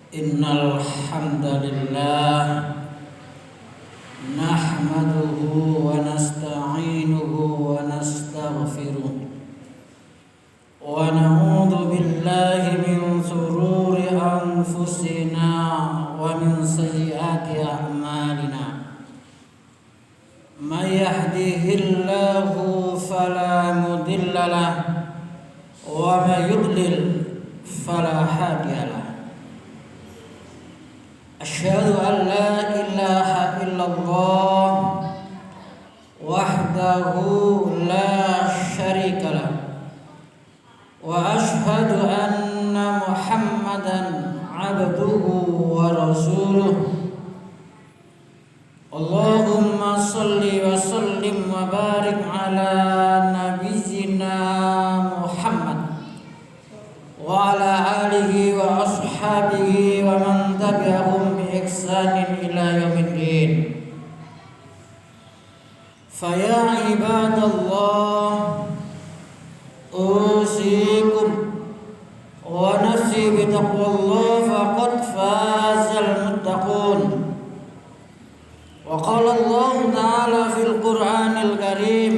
Innal hamdalillah nahmaduhu wa nasta'inuhu wa nastaghfiruh wa na'udzu billahi min shururi anfusina wa min sayyiati a'malina. May yahdihillahu fala mudilla lahu wa may yudlil fala hadiya lahu. Asyhadu an la ilaha illallah wahdahu la syarika lah wa asyhadu anna Muhammadan abduhu wa rasuluh. Allahumma shalli wa sallim wa barik ala nabiyyina Muhammad wa ala alihi wa ashabihi wa man tabi'ahum bi ihsanin ila yaumiddin. Fa ya ibadallah, usikum wa nafsi bi taqwallah faqad fazal muttaqun. Wa qala Allah ta'ala fil Qur'anil Karim,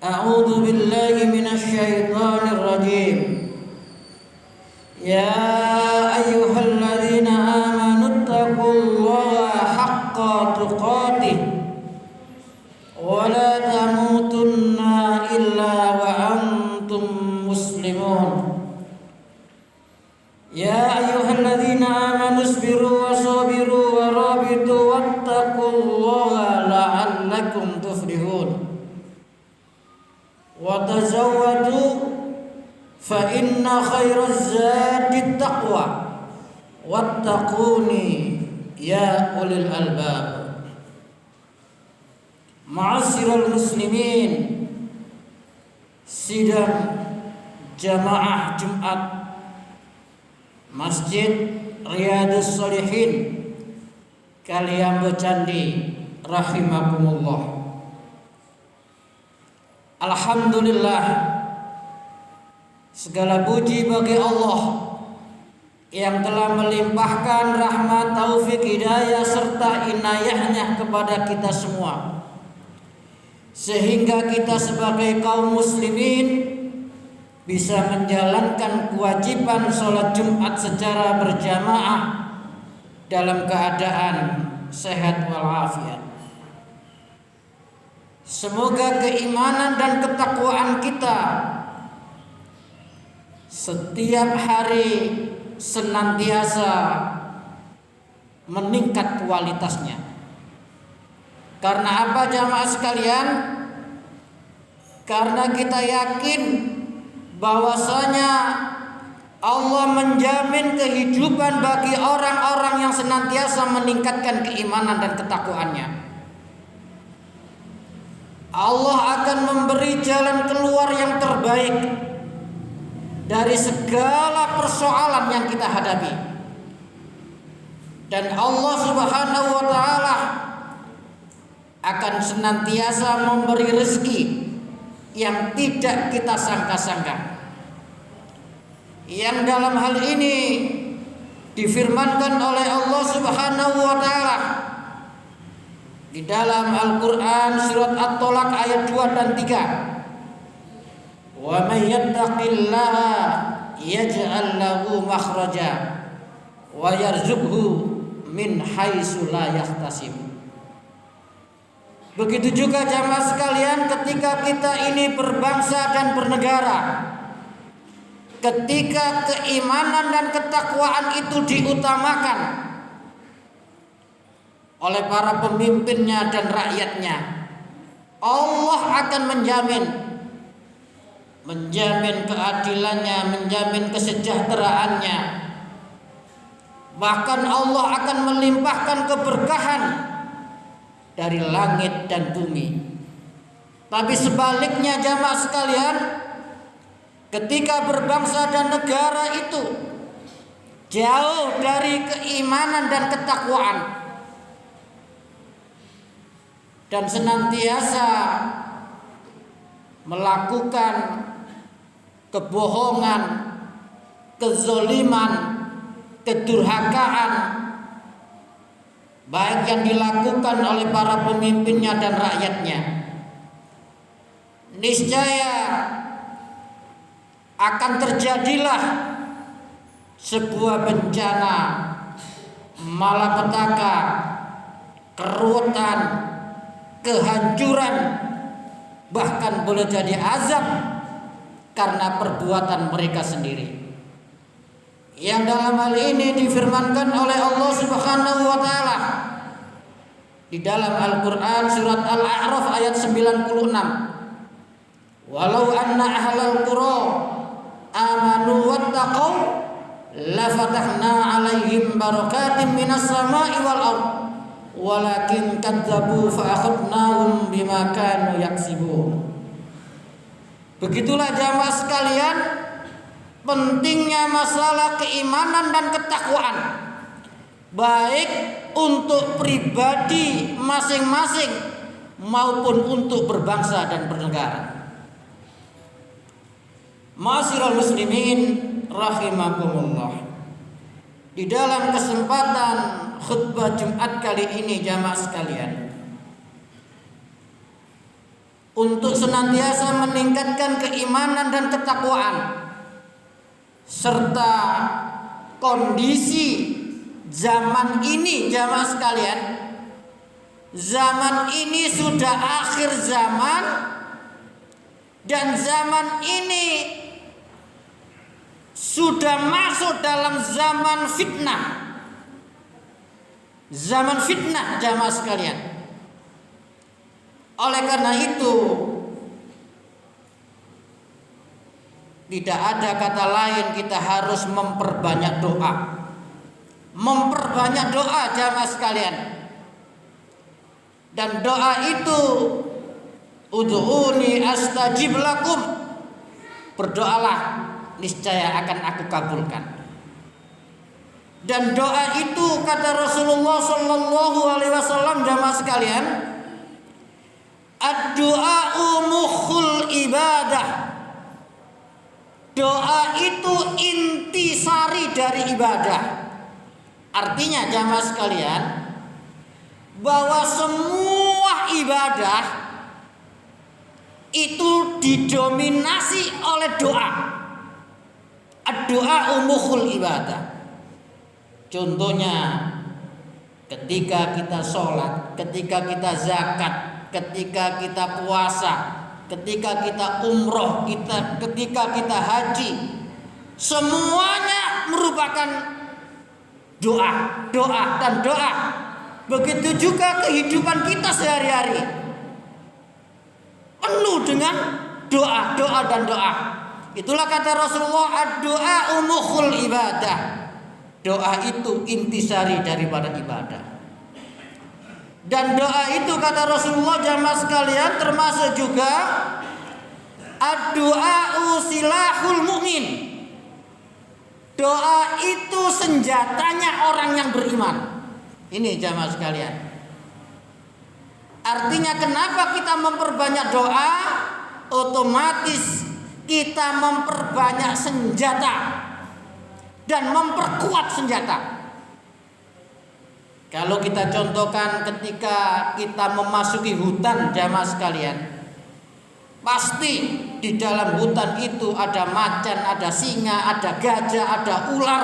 a'udzu billahi minasy syaithanir rajim. Ya ayyuhalladzina amanu taqullaha haqqa tuqatih wa la tamutunna illa wa antum muslimun. Ya ayyuhalladzina amanu isbiru wa sabiru wa rabitu wattaqullaha la'allakum tuflihun. Wa tazawwadu fa inna khairaz zadi taqwa wattaquni ya ulil albab. Ma'asyiral muslimin, sidang jamaah Jumat Masjid Riyadhus Shalihin Kaliambo Candi rahimakumullah. Alhamdulillah, segala puji bagi Allah yang telah melimpahkan rahmat, taufik, hidayah serta inayahnya kepada kita semua, sehingga kita sebagai kaum muslimin bisa menjalankan kewajiban sholat Jumat secara berjamaah dalam keadaan sehat walafiat. Semoga keimanan dan ketakwaan kita setiap hari senantiasa meningkat kualitasnya. Karena apa jamaah sekalian? Karena kita yakin bahwasanya Allah menjamin kehidupan bagi orang-orang yang senantiasa meningkatkan keimanan dan ketakwaannya. Allah akan memberi jalan keluar yang terbaik dari segala persoalan yang kita hadapi. Dan Allah Subhanahu wa taala akan senantiasa memberi rezeki yang tidak kita sangka-sangka. Yang dalam hal ini difirmankan oleh Allah Subhanahu wa taala di dalam Al-Qur'an surat At-Tolak ayat 2 dan 3. Wa may yattaqillaha yaj'al lahu makhraja wa yarzuqhu min haitsu la yahtasib. Begitu juga jamaah sekalian, ketika kita ini berbangsa dan bernegara, ketika keimanan dan ketakwaan itu diutamakan oleh para pemimpinnya dan rakyatnya, Allah akan menjamin keadilannya, menjamin kesejahteraannya. Bahkan Allah akan melimpahkan keberkahan dari langit dan bumi. Tapi sebaliknya jamaah sekalian, ketika berbangsa dan negara itu jauh dari keimanan dan ketakwaan dan senantiasa melakukan kebohongan, kezoliman, kedurhakaan baik yang dilakukan oleh para pemimpinnya dan rakyatnya, niscaya akan terjadilah sebuah bencana, malapetaka, keruwetan, kehancuran, bahkan boleh jadi azab karena perbuatan mereka sendiri. Yang dalam hal ini difirmankan oleh Allah Subhanahu wa taala di dalam Al-Qur'an surat Al-A'raf ayat 96. Walau anna ahlal qura amanu wattaqau la fatahna 'alaihim barakatin minas sama'i wal ardh walakin kadzabu fa akhadnahum bima kanu yaksibun. Begitulah jamaah sekalian, pentingnya masalah keimanan dan ketakwaan, baik untuk pribadi masing-masing maupun untuk berbangsa dan bernegara. Ma'asyiral muslimin rahimakumullah. Di dalam kesempatan khutbah Jumat kali ini jamaah sekalian, untuk senantiasa meningkatkan keimanan dan ketakwaan serta kondisi zaman ini jamaah sekalian, zaman ini sudah akhir zaman dan zaman ini sudah masuk dalam zaman fitnah. Zaman fitnah jamaah sekalian. Oleh karena itu tidak ada kata lain, kita harus memperbanyak doa. Memperbanyak doa jamaah sekalian. Dan doa itu ud'uni astajib lakum. Berdoalah, niscaya akan aku kabulkan. Dan doa itu kata Rasulullah sallallahu alaihi wasallam jamaah sekalian, ad-du'a'u mukhul ibadah. Doa itu intisari dari ibadah. Artinya jamaah sekalian, bahwa semua ibadah itu didominasi oleh doa. Ad-du'a'u mukhul ibadah. Contohnya ketika kita sholat, ketika kita zakat, ketika kita puasa, ketika kita umroh, ketika kita haji, semuanya merupakan doa, doa dan doa. Begitu juga kehidupan kita sehari-hari penuh dengan doa, doa dan doa. Itulah kata Rasulullah, ad-du'a'u mukhul ibadah. Doa itu intisari daripada ibadah. Dan doa itu kata Rasulullah jamaah sekalian termasuk juga ad-du'a'u silahul mu'min. Doa itu senjatanya orang yang beriman. Ini jamaah sekalian. Artinya kenapa kita memperbanyak doa? Otomatis kita memperbanyak senjata dan memperkuat senjata. Kalau kita contohkan ketika kita memasuki hutan jamaah sekalian, pasti di dalam hutan itu ada macan, ada singa, ada gajah, ada ular.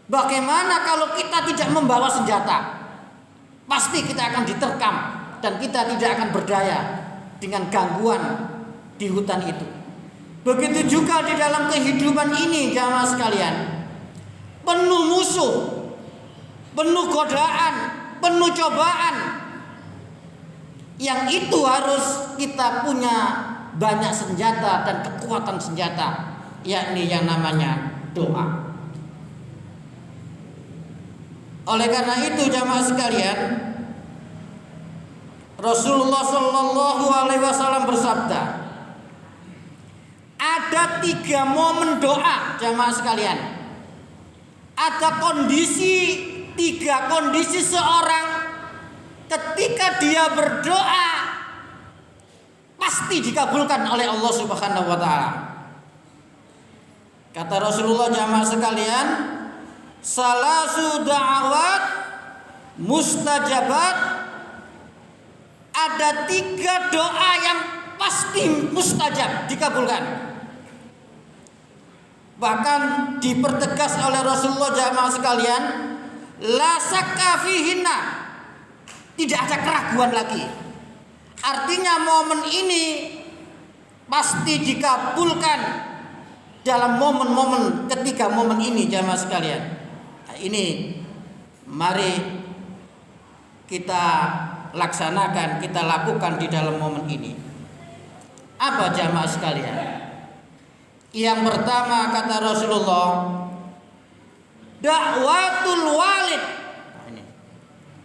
Bagaimana kalau kita tidak membawa senjata? Pasti kita akan diterkam dan kita tidak akan berdaya dengan gangguan di hutan itu. Begitu juga di dalam kehidupan ini jamaah sekalian, penuh musuh, penuh godaan, penuh cobaan. Yang itu harus kita punya banyak senjata dan kekuatan senjata, yakni yang namanya doa. Oleh karena itu jamaah sekalian, Rasulullah sallallahu alaihi wasallam bersabda, ada 3 momen doa jamaah sekalian. Ada tiga kondisi seorang ketika dia berdoa pasti dikabulkan oleh Allah Subhanahu wa taala. Kata Rasulullah jamaah sekalian, salasu da'awat mustajabat, ada 3 doa yang pasti mustajab, dikabulkan. Bahkan dipertegas oleh Rasulullah, jamaah sekalian, la sakka fihinna, tidak ada keraguan lagi. Artinya momen ini pasti dikabulkan dalam momen-momen, ketiga momen ini, jamaah sekalian. Nah, ini mari kita laksanakan, kita lakukan di dalam momen ini. Apa jamaah sekalian? Yang pertama kata Rasulullah, dakwatul walid. Nah, ini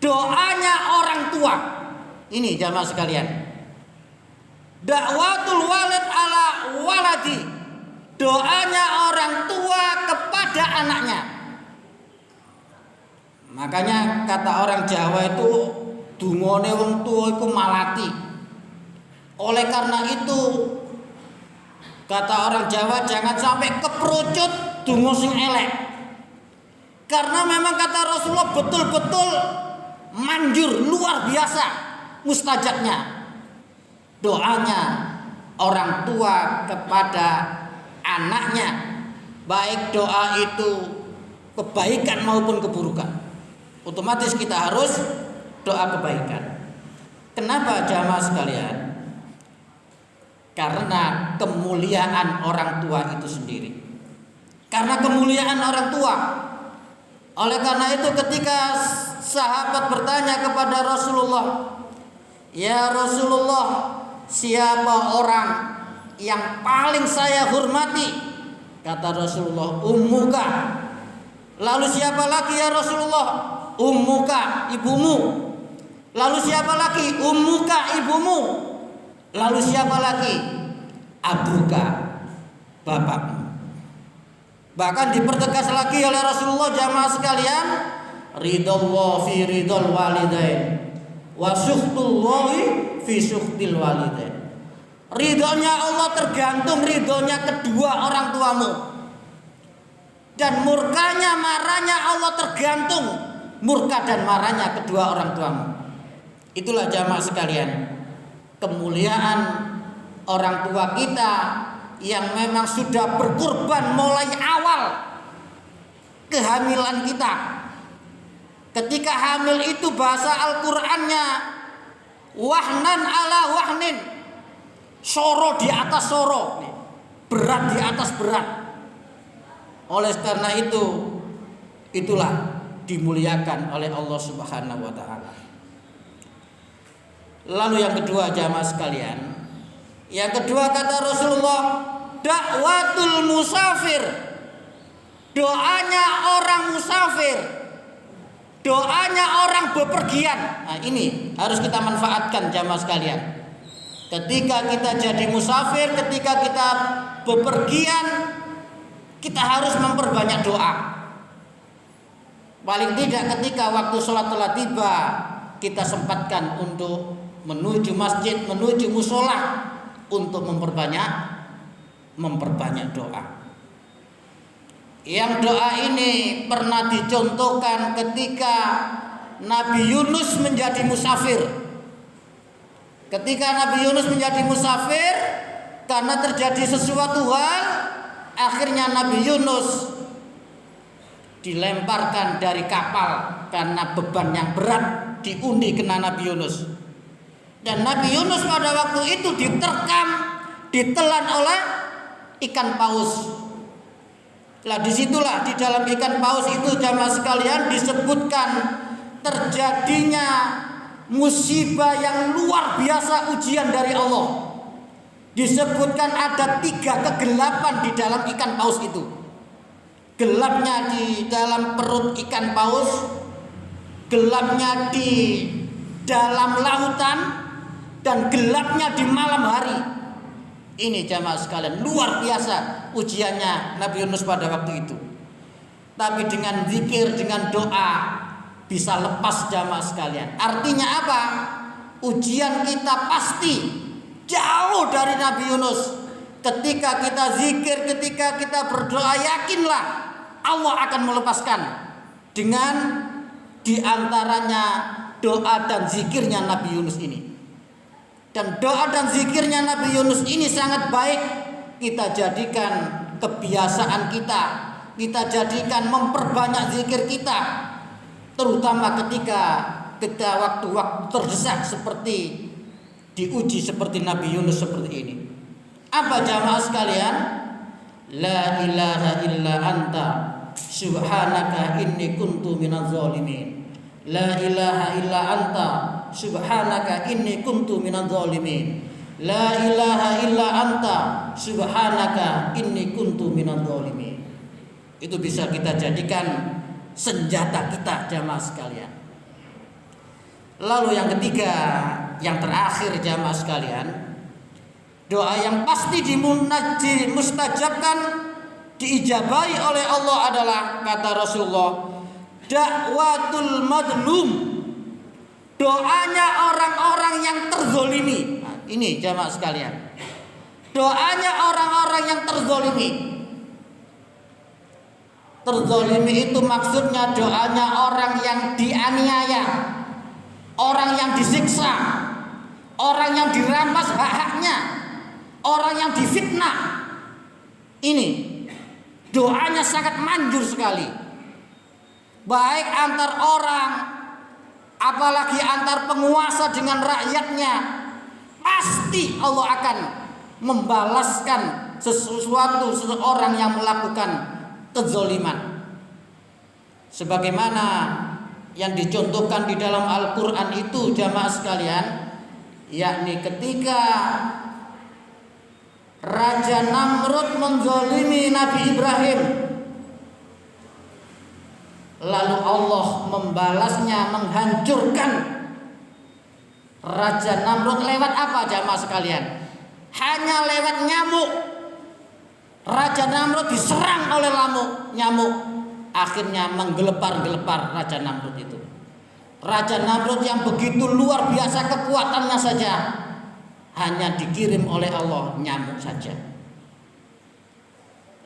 doanya orang tua. Ini jamaah sekalian, dakwatul walid ala waladi, doanya orang tua kepada anaknya. Makanya kata orang Jawa itu, dungone wong tua iku malati. Oleh karena itu kata orang Jawa, jangan sampai keperucut donga sing elek. Karena memang kata Rasulullah betul-betul manjur, luar biasa mustajabnya doanya orang tua kepada anaknya, baik doa itu kebaikan maupun keburukan. Otomatis kita harus doa kebaikan. Kenapa jamaah sekalian? Karena kemuliaan orang tua itu sendiri. Karena kemuliaan orang tua. Oleh karena itu ketika sahabat bertanya kepada Rasulullah, ya Rasulullah, siapa orang yang paling saya hormati? Kata Rasulullah, ummuka. Lalu siapa lagi ya Rasulullah? Ummuka, ibumu. Lalu siapa lagi? Ummuka, ibumu. Lalu siapa lagi? Abuka, bapakmu. Bahkan dipertegas lagi oleh Rasulullah, jamaah sekalian, ridallah fi ridal walidain wa sukhtullahi fi sukhtil walidain. Ridhonya Allah tergantung ridhonya kedua orang tuamu, dan murkanya marahnya Allah tergantung murka dan marahnya kedua orang tuamu. Itulah jamaah sekalian, kemuliaan orang tua kita yang memang sudah berkorban mulai awal kehamilan kita. Ketika hamil itu bahasa Al-Qur'annya wahnan ala wahnin, soro di atas soro, berat di atas berat. Oleh karena itu, itulah dimuliakan oleh Allah Subhanahu wa taala. Lalu yang kedua jamaah sekalian, yang kedua kata Rasulullah, dakwatul musafir, doanya orang musafir, doanya orang bepergian. Nah, ini harus kita manfaatkan jamaah sekalian. Ketika kita jadi musafir, ketika kita bepergian, kita harus memperbanyak doa. Paling tidak ketika waktu sholat telah tiba, kita sempatkan untuk menuju masjid, menuju musola, untuk memperbanyak doa. Yang doa ini pernah dicontohkan ketika Nabi Yunus menjadi musafir. Ketika Nabi Yunus menjadi musafir, karena terjadi sesuatu hal, akhirnya Nabi Yunus dilemparkan dari kapal karena beban yang berat diundi kena Nabi Yunus. Dan Nabi Yunus pada waktu itu diterkam, ditelan oleh ikan paus. Lah disitulah di dalam ikan paus itu jamaah sekalian disebutkan terjadinya musibah yang luar biasa, ujian dari Allah. Disebutkan ada 3 kegelapan di dalam ikan paus itu. Gelapnya di dalam perut ikan paus, gelapnya di dalam lautan, dan gelapnya di malam hari. Ini jamaah sekalian luar biasa ujiannya Nabi Yunus pada waktu itu. Tapi dengan zikir, dengan doa bisa lepas jamaah sekalian. Artinya apa? Ujian kita pasti jauh dari Nabi Yunus. Ketika kita zikir, ketika kita berdoa, yakinlah Allah akan melepaskan dengan diantaranya doa dan zikirnya Nabi Yunus ini. Dan doa dan zikirnya Nabi Yunus ini sangat baik kita jadikan kebiasaan kita. Kita jadikan memperbanyak zikir kita, terutama ketika waktu-waktu terdesak seperti diuji seperti Nabi Yunus seperti ini. Apa jamaah sekalian? La ilaha illa anta subhanaka inni kuntu minadz zalimin. La ilaha illa anta subhanaka inni kuntu minadz zalimin. La ilaha illa anta subhanaka inni kuntu minadz zalimin. Itu bisa kita jadikan senjata kita jamaah sekalian. Lalu yang ketiga, yang terakhir jamaah sekalian, doa yang pasti dimustajabkan, diijabahi oleh Allah adalah kata Rasulullah, dakwatul madlum, doanya orang-orang yang terzolimi. Nah, ini jamaah sekalian, doanya orang-orang yang terzolimi. Terzolimi itu maksudnya doanya orang yang dianiaya, orang yang disiksa, orang yang dirampas hak-haknya, orang yang difitnah. Ini doanya sangat manjur sekali, baik antar orang, apalagi antar penguasa dengan rakyatnya. Pasti Allah akan membalaskan seseorang yang melakukan kezoliman, sebagaimana yang dicontohkan di dalam Al-Quran itu jamaah sekalian, yakni ketika Raja Namrud menzalimi Nabi Ibrahim, lalu Allah membalasnya, menghancurkan Raja Namrud lewat apa jamaah sekalian? Hanya lewat nyamuk. Raja Namrud diserang oleh nyamuk, akhirnya menggelepar-gelepar Raja Namrud itu. Raja Namrud yang begitu luar biasa kekuatannya saja hanya dikirim oleh Allah nyamuk saja.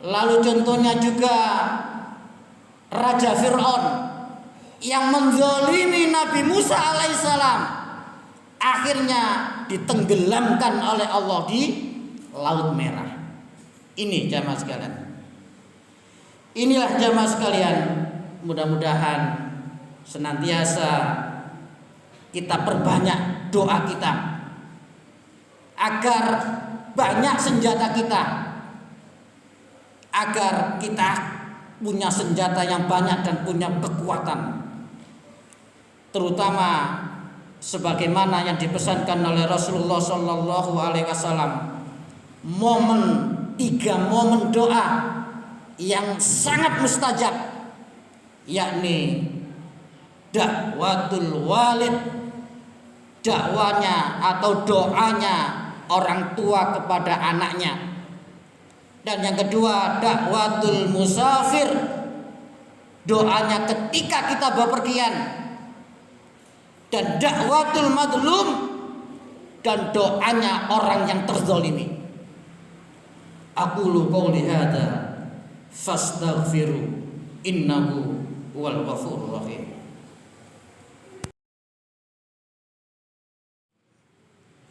Lalu contohnya juga Raja Fir'aun yang menzalimi Nabi Musa alaihissalam, akhirnya ditenggelamkan oleh Allah di Laut Merah. Ini jamaah sekalian. Inilah jamaah sekalian, mudah-mudahan senantiasa kita perbanyak doa kita agar banyak senjata kita, agar kita punya senjata yang banyak dan punya kekuatan, terutama sebagaimana yang dipesankan oleh Rasulullah Shallallahu Alaihi Wasallam, tiga momen doa yang sangat mustajab, yakni dakwatul walid, dakwanya atau doanya orang tua kepada anaknya, dan yang kedua dakwatul musafir, doanya ketika kita bepergian, dan dakwatul madlum, dan doanya orang yang terzalimi. Aqulu qouli hadza fastaghfiru innahu huwal ghafurur rahim.